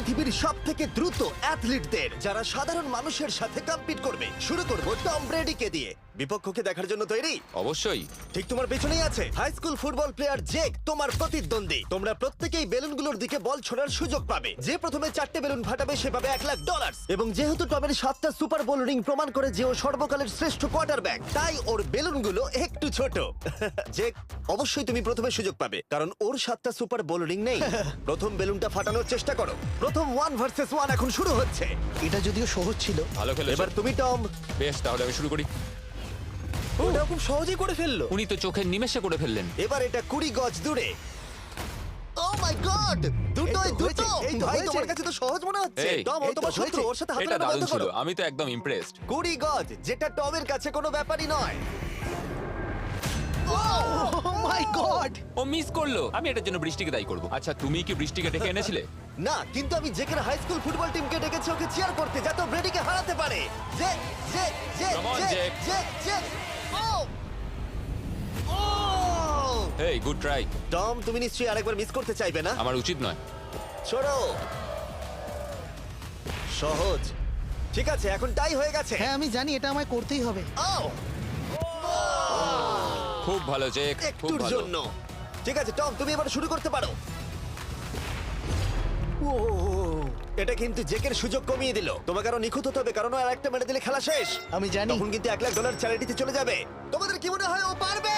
পৃথিবীর সবথেকে দ্রুত অ্যাথলিটদের, যারা সাধারণ মানুষের সাথে কম্পিট করবে। শুরু করব টম ব্রেডিকে দিয়ে। বিপক্ষকে দেখার জন্য তৈরি? অবশ্যই। ঠিক তোমার পেছনেই আছে high school football player Jake, তোমার প্রতিদ্বন্দ্বী। তোমরা প্রত্যেকেই বেলুনগুলোর দিকে বল ছোড়ার সুযোগ পাবে। যে প্রথমে 4টে বেলুন ফাটাবে সে পাবে $1,00,000। এবং যেহেতু টমের 7টা সুপার বোল রিং প্রমাণ করে যে ও সর্বকালের শ্রেষ্ঠ কোয়ার্টারব্যাক, তাই ওর বেলুনগুলো একটু ছোট। জেক, অবশ্যই তুমি প্রথমে সুযোগ পাবে, কারণ ওর 7টা সুপার বোল রিং নেই। প্রথম বেলুনটা ফাটানোর চেষ্টা করো। প্রথম 1 ভার্সেস 1 এখন শুরু হচ্ছে। এটা যদিও সহজ ছিল। ভালো খেলেছো। এবার তুমি টম। বেশ, তাহলে আমি শুরু করি। ওটা খুব সহজেই করে ফেললো। উনি তো চোখের নিমেষে করে ফেললেন। এবার এটা 20 গজ দূরে। ও মাই গড, দুটোই এই তো দুটো। হয়েছে, এই তো ভাই, হয়েছে। তোমার কাছে তো সহজ মনে হচ্ছে। এই, টম, ও এই তো তোমার শত্রু, হয়েছে। ওর সাথে হাত এটা মেলানো দারুণ বন্ধ ছিল, করো। আমি তো একদম ইমপ্রেসড। 20 গজ, যেটা টমের কাছে কোনো ব্যাপারই নয়। ও মাই গড! ও মিস করলো। আমি এটার জন্য বৃষ্টিকে দায়ী করব। আচ্ছা, তুমি কি বৃষ্টিকে ডেকে এনেছিলে? না, কিন্তু আমি জেকের হাই স্কুল ফুটবল টিমকে ডেকেছি ওকে চিয়ার করতে, যাতে ও ব্রেডিকে হারাতে পারে। Jay Jay Jay Come on, Jay Jake. Jay Jay. ও ও এই, গুড ট্রাই। টম, তুমি নিশ্চয়ই আরেকবার মিস করতে চাইবে না? আমার উচিত নয়। ছোড়ো। সহজ। ঠিক আছে, এখন টাই হয়ে গেছে। হ্যাঁ, আমি জানি এটা আমায় করতেই হবে। ও খুব ভালো জেক, খুব একটুর ভালো। জন্য। ঠিক আছে টম, তুমি এবার শুরু করতে পারো। ও, এটা কিন্তু জেকের সুযোগ কমিয়ে দিল। তোমাকে আরো নিখুঁত হতে হবে, কারণ আর একটা মেরে দিলে খেলা শেষ। আমি জানি। তখন কিন্তু $1,00,000 চ্যারিটিতে চলে যাবে। তোমাদের কি মনে হয় ও পারবে?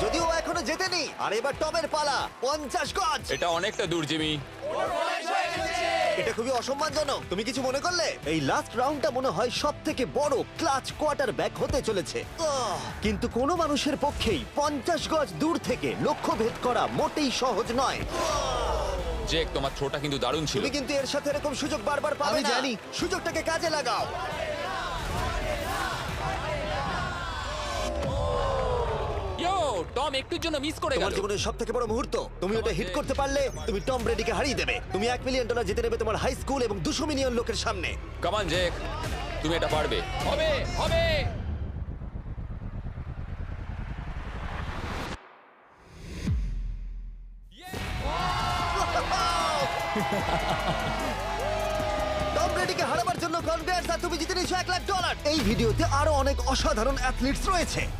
যদিও ও এখনো জেতেনি। আর এবার টমের পালা। 50 গজ। এটা অনেকটা দূর, জিমি। এটা খুবই অসম্মানজনক। তুমি কিছু মনে করলে? এই লাস্ট রাউন্ডটা মনে হয় সবথেকে বড় ক্লাচ কোয়ার্টার ব্যাক হতে চলেছে। কিন্তু কোনো মানুষের পক্ষেই 50 গজ দূর থেকে লক্ষ্য ভেদ করা মোটেই সহজ নয়। জেক, তোমার থ্রোটা কিন্তু দারুণ ছিল। তুমি কিন্তু এর সাথে এরকম সুযোগ বারবার পাবে আমি না। জানি। সুযোগটাকে কাজে লাগাও। ইয়ো, টম একটুর জন্য মিস করে তোমার গেল। জীবনের সবথেকে বড় মুহূর্ত। তুমি ওটা হিট করতে পারলে তুমি টম ব্রেডিকে হারিয়ে দেবে। তুমি $1,000,000 জিতে নেবে তোমার হাই স্কুল এবং 200 মিলিয়ন লোকের সামনে। কাম অন জেক, তুমি এটা পারবে। হবে, হবে। টম ব্রেডিকে হারাবার জন্য কনগ্রেটস, আর তুমি জিতে নিয়েছো $1,00,000। এই ভিডিওতে আরো অনেক অসাধারণ অ্যাথলিটস রয়েছে।